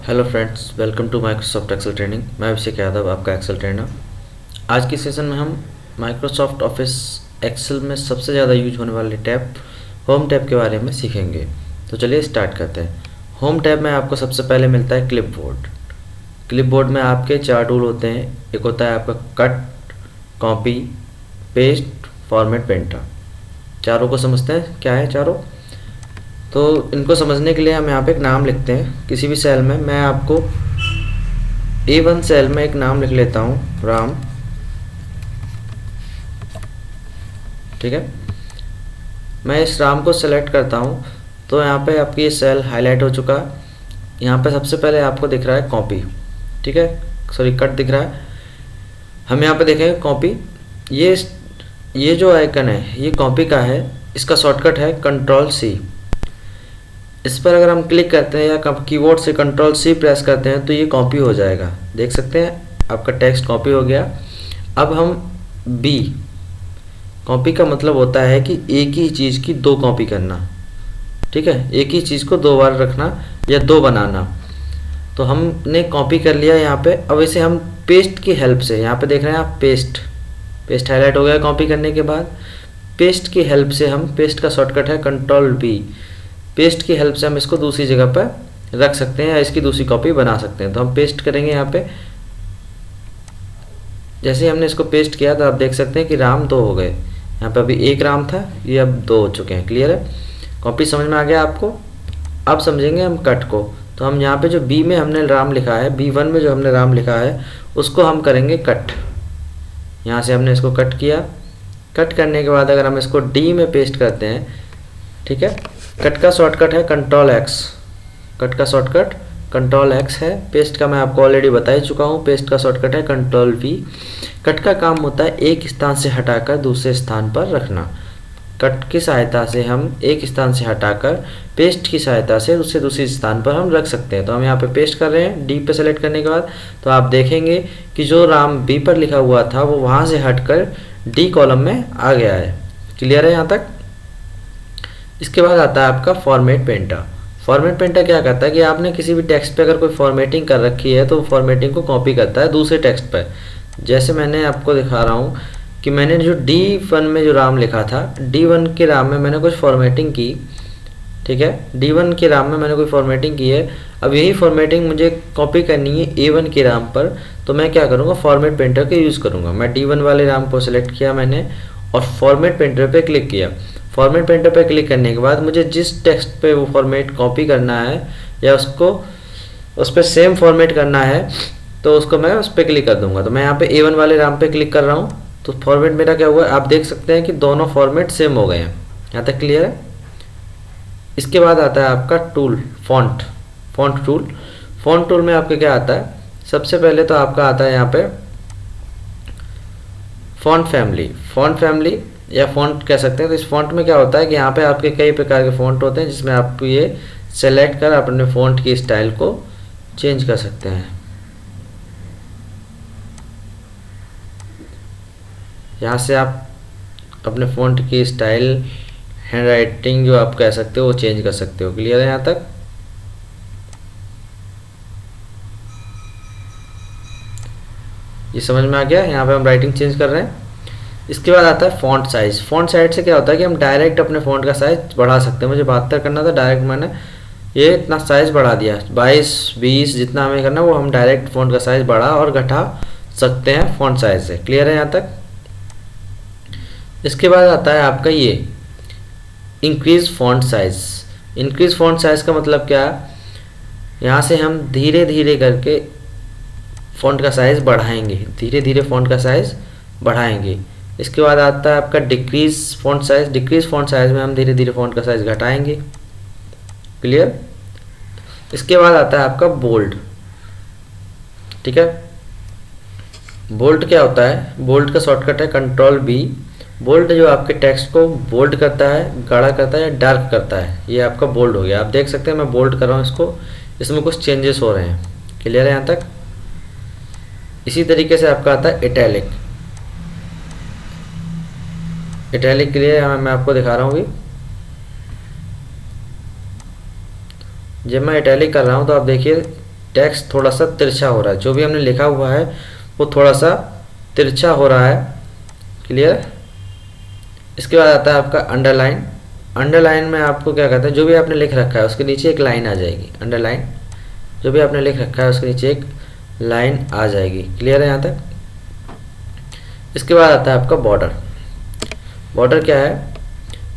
Hello friends, welcome to Microsoft Excel training. मैं अभिषेक यादव, आपका Excel trainer. आज की सेशन में हम माइक्रोसॉफ्ट ऑफिस एक्सेल में सबसे ज़्यादा यूज होने वाले टैब होम टैब के बारे में सीखेंगे। तो चलिए स्टार्ट करते हैं। होम टैब में आपको सबसे पहले मिलता है क्लिपबोर्ड। क्लिपबोर्ड में आपके 4 टूल होते हैं। एक होता है आपका cut, copy, paste, format, painter. चारों को समझते हैं क्या है चारों। तो इनको समझने के लिए हम यहाँ पे एक नाम लिखते हैं किसी भी सेल में। मैं आपको A1 सेल में एक नाम लिख लेता हूँ, राम। ठीक है, मैं इस राम को सेलेक्ट करता हूँ तो यहाँ पे आपकी ये सेल हाईलाइट हो चुका है। यहाँ पे सबसे पहले आपको दिख रहा है कॉपी, ठीक है, सॉरी कट दिख रहा है। हम यहाँ पे देखेंगे कॉपी। ये जो आइकन है ये कॉपी का है। इसका शॉर्टकट है Ctrl+C। इस पर अगर हम क्लिक करते हैं या कीबोर्ड से Ctrl+C प्रेस करते हैं तो ये कॉपी हो जाएगा। देख सकते हैं आपका टेक्स्ट कॉपी हो गया। अब हम बी, कॉपी का मतलब होता है कि एक ही चीज़ की 2 कॉपी करना। ठीक है, एक ही चीज़ को 2 बार रखना या 2 बनाना। तो हमने कॉपी कर लिया यहाँ पे। अब इसे हम पेस्ट की हेल्प से, यहाँ पे देख रहे हैं आप पेस्ट हाईलाइट हो गया कॉपी करने के बाद। पेस्ट की हेल्प से हम, पेस्ट का शॉर्टकट है Ctrl+V। पेस्ट की हेल्प से हम इसको दूसरी जगह पर रख सकते हैं या इसकी दूसरी कॉपी बना सकते हैं। तो हम पेस्ट करेंगे यहाँ पे। जैसे ही हमने इसको पेस्ट किया तो आप देख सकते हैं कि राम 2 हो गए। यहाँ पे अभी 1 राम था, ये अब 2 हो चुके हैं। क्लियर है, कॉपी समझ में आ गया आपको। अब समझेंगे हम कट को। तो हम यहाँ पे जो बी में हमने राम लिखा है, B1 में जो हमने राम लिखा है उसको हम करेंगे कट। यहाँ से हमने इसको कट किया। कट करने के बाद अगर हम इसको डी में पेस्ट करते हैं, ठीक है, कट का शॉर्टकट है Ctrl+X। कट का शॉर्टकट Ctrl+X है। पेस्ट का मैं आपको ऑलरेडी बता ही चुका हूँ, पेस्ट का शॉर्टकट है Ctrl+V। कट का काम होता है एक स्थान से हटाकर दूसरे स्थान पर रखना। कट की सहायता से हम एक स्थान से हटाकर पेस्ट की सहायता से उससे दूसरे स्थान पर हम रख सकते हैं। तो हम यहाँ पे पेस्ट कर रहे हैं डी पे सेलेक्ट करने के बाद। तो आप देखेंगे कि जो राम बी पर लिखा हुआ था वो वहाँ से हटकर डी कॉलम में आ गया है। क्लियर है यहाँ तक। इसके बाद आता है आपका फॉर्मेट पेंटर। फॉर्मेट पेंटर क्या करता है कि आपने किसी भी टेक्स्ट पे अगर कोई फॉर्मेटिंग कर रखी है तो फॉर्मेटिंग को कॉपी करता है दूसरे टेक्स्ट पर। जैसे मैंने आपको दिखा रहा हूँ कि मैंने जो D1 में जो राम लिखा था, D1 के राम में मैंने कुछ फॉर्मेटिंग की। ठीक है, D1 के राम में मैंने कोई फॉर्मेटिंग की है। अब यही फॉर्मेटिंग मुझे कॉपी करनी है A1 के राम पर। तो मैं क्या करूँगा, फॉर्मेट पेंटर का यूज़ करूँगा। मैं D1 वाले राम को सिलेक्ट किया मैंने और फॉर्मेट पेंटर पे क्लिक किया। फॉर्मेट पेंटर पे क्लिक करने के बाद मुझे जिस टेक्स्ट पे वो फॉर्मेट कॉपी करना है या उसको उस पर सेम फॉर्मेट करना है तो उसको मैं उस पर क्लिक कर दूंगा। तो मैं यहाँ पे A1 वाले राम पे क्लिक कर रहा हूँ तो फॉर्मेट मेरा क्या हुआ, आप देख सकते हैं कि दोनों फॉर्मेट सेम हो गए हैं। यहाँ तक क्लियर है। इसके बाद आता है आपका tool font tool. Font tool में आपके क्या आता है, सबसे पहले तो आपका आता है यहाँ पे फॉन्ट फैमिली या फॉन्ट कह सकते हैं। तो इस फॉन्ट में क्या होता है कि यहाँ पे आपके कई प्रकार के फॉन्ट होते हैं जिसमें आप ये सेलेक्ट कर अपने फॉन्ट की स्टाइल को चेंज कर सकते हैं। यहाँ से आप अपने फॉन्ट की स्टाइल, हैंड राइटिंग जो आप कह सकते हो वो चेंज कर सकते हो। क्लियर है यहाँ तक। ये समझ में आ गया। यहाँ पे हम राइटिंग चेंज कर रहे हैं। इसके बाद आता है फॉन्ट साइज। फॉन्ट साइज से क्या होता है कि हम डायरेक्ट अपने फॉन्ट का साइज बढ़ा सकते हैं। मुझे 72 करना था, डायरेक्ट मैंने ये इतना साइज बढ़ा दिया। 22, 20 जितना हमें करना वो हम डायरेक्ट फॉन्ट का साइज बढ़ा और घटा सकते हैं फॉन्ट साइज से। क्लियर है यहाँ तक। इसके बाद आता है आपका ये increase font size. Increase font size का मतलब क्या है, यहाँ से हम धीरे धीरे करके फॉन्ट का साइज बढ़ाएंगे, धीरे धीरे फॉन्ट का साइज बढ़ाएंगे। इसके बाद आता है आपका decrease font size. Decrease font size में हम धीरे धीरे फॉन्ट का साइज घटाएंगे। क्लियर। इसके बाद आता है आपका बोल्ड। ठीक है, बोल्ड क्या होता है, बोल्ड का शॉर्टकट है Ctrl+B। बोल्ड जो आपके टेक्स्ट को बोल्ड करता है, गाढ़ा करता है या डार्क करता है, ये आपका बोल्ड हो गया। आप देख सकते हैं मैं बोल्ड कर रहा हूँ इसको, इसमें कुछ चेंजेस हो रहे हैं। क्लियर है यहाँ तक। इसी तरीके से आपका आता है इटैलिक। इटैलिक के लिए मैं आपको दिखा रहा हूँ अभी। जब मैं इटैलिक कर रहा हूँ तो आप देखिए टेक्स्ट थोड़ा सा तिरछा हो रहा है, जो भी हमने लिखा हुआ है वो थोड़ा सा तिरछा हो रहा है। क्लियर। इसके बाद आता है आपका अंडरलाइन। अंडरलाइन में आपको क्या कहते हैं, जो भी आपने लिख रखा है उसके नीचे एक लाइन आ जाएगी। अंडरलाइन, जो भी आपने लिख रखा है उसके नीचे एक लाइन आ जाएगी। क्लियर है यहाँ तक। इसके बाद आता है आपका बॉर्डर। बॉर्डर क्या है,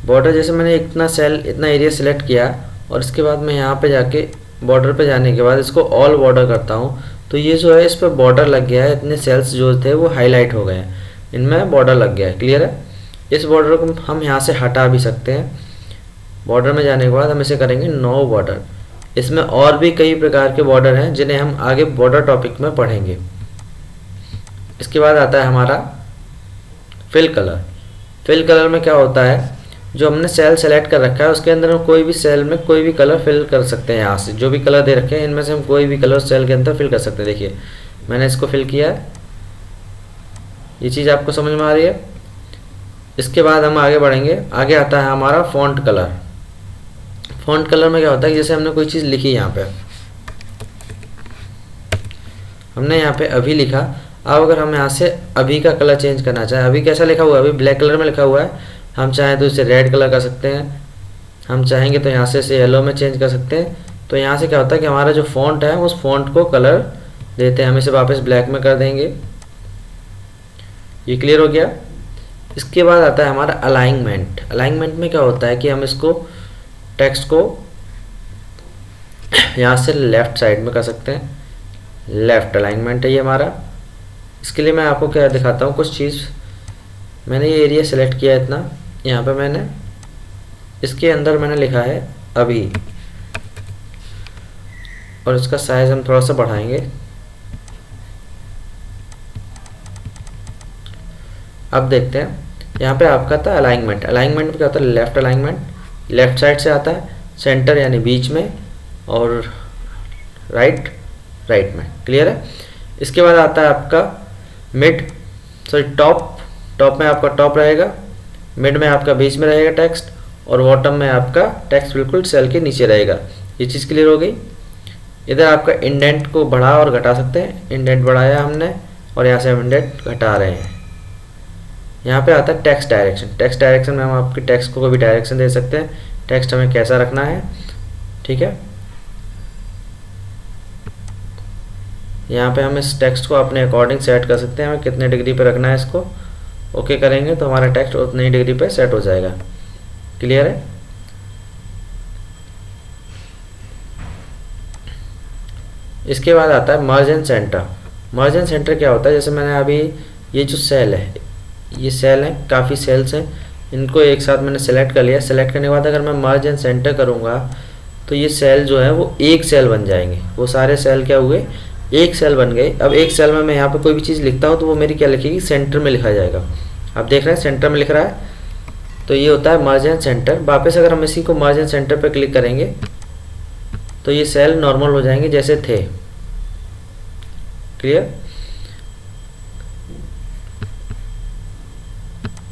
बॉर्डर जैसे मैंने इतना सेल इतना एरिया सेलेक्ट किया और इसके बाद मैं यहाँ पे जाके बॉर्डर पे जाने के बाद इसको ऑल बॉर्डर करता हूँ, तो ये जो है इस पर बॉर्डर लग गया है। इतने सेल्स जो थे वो हाईलाइट हो गए हैं, इनमें बॉर्डर लग गया है। क्लियर है। इस बॉर्डर को हम यहाँ से हटा भी सकते हैं। बॉर्डर में जाने के बाद हम इसे करेंगे नो बॉर्डर। इसमें और भी कई प्रकार के बॉर्डर हैं जिन्हें हम आगे बॉर्डर टॉपिक में पढ़ेंगे। इसके बाद आता है हमारा फिल कलर। फिल कलर में क्या होता है, जो हमने सेल सेलेक्ट कर रखा है उसके अंदर हम कोई भी सेल में कोई भी कलर फिल कर सकते हैं। यहाँ से जो भी कलर दे रखे हैं इनमें से हम कोई भी कलर सेल के अंदर फिल कर सकते हैं। देखिए मैंने इसको फिल किया है, ये चीज़ आपको समझ में आ रही है। इसके बाद हम आगे बढ़ेंगे। आगे आता है हमारा फॉन्ट कलर। फॉन्ट कलर में क्या होता है कि जैसे हमने कोई चीज़ लिखी, यहाँ पे हमने यहाँ पे अभी लिखा। अब अगर हम यहाँ से अभी का कलर चेंज करना चाहें, अभी कैसा लिखा हुआ है, अभी ब्लैक कलर में लिखा हुआ है, हम चाहें तो इसे रेड कलर कर सकते हैं, हम चाहेंगे तो यहाँ से इसे येलो में चेंज कर सकते हैं। तो यहाँ से क्या होता है कि हमारा जो फॉन्ट है उस फॉन्ट को कलर देते हैं। हम इसे वापस ब्लैक में कर देंगे। ये क्लियर हो गया। इसके बाद आता है हमारा अलाइनमेंट। अलाइनमेंट में क्या होता है कि हम इसको टेक्स्ट को यहाँ से लेफ़्ट साइड में कर सकते हैं। लेफ़्ट अलाइनमेंट है ये हमारा। इसके लिए मैं आपको क्या दिखाता हूँ कुछ चीज़। मैंने ये एरिया सेलेक्ट किया इतना, यहाँ पे मैंने इसके अंदर मैंने लिखा है अभी, और इसका साइज हम थोड़ा सा बढ़ाएंगे। अब देखते हैं यहाँ पे आपका था अलाइनमेंट। अलाइनमेंट में क्या होता है, लेफ़्ट अलाइनमेंट, लेफ़्ट साइड से आता है, सेंटर यानी बीच में, और राइट राइट में। क्लियर है। इसके बाद आता है आपका मिड, सॉरी टॉप। टॉप में आपका टॉप रहेगा, मिड में आपका बीच में रहेगा टेक्स्ट, और बॉटम में आपका टेक्स्ट बिल्कुल सेल के नीचे रहेगा। ये चीज़ क्लियर हो गई। इधर आपका इंडेंट को बढ़ा और घटा सकते हैं। इंडेंट बढ़ाया हमने और यहाँ से हम इंडेंट घटा रहे हैं। यहाँ पे आता है टेक्स्ट डायरेक्शन। टेक्स्ट डायरेक्शन में हम आपके टेक्स्ट को भी डायरेक्शन दे सकते हैं, टेक्स्ट हमें कैसा रखना है। ठीक है। यहाँ पे हम इस टेक्स्ट को अपने अकॉर्डिंग सेट कर सकते हैं, हमें कितने डिग्री पे रखना है इसको। ओके करेंगे तो हमारा टेक्स्ट उतनी ही डिग्री पे सेट हो जाएगा। क्लियर है। इसके बाद आता है मर्ज and centre. Merge and centre क्या होता है, जैसे मैंने अभी ये जो सेल है, ये सेल है, काफ़ी सेल्स हैं, इनको एक साथ मैंने सेलेक्ट कर लिया। सेलेक्ट करने के बाद अगर मैं मर्ज एंड सेंटर करूँगा तो ये सेल जो है वो एक सेल बन जाएंगे। वो सारे सेल क्या हुए, एक सेल बन गए। अब एक सेल में मैं यहाँ पे कोई भी चीज़ लिखता हूँ तो वो मेरी क्या लिखेगी, सेंटर में लिखा जाएगा। आप देख रहे हैं सेंटर में लिख रहा है, तो ये होता है मर्ज एंड सेंटर। वापस अगर हम इसी को मर्ज एंड सेंटर पे क्लिक करेंगे तो ये सेल नॉर्मल हो जाएंगे जैसे थे। क्लियर।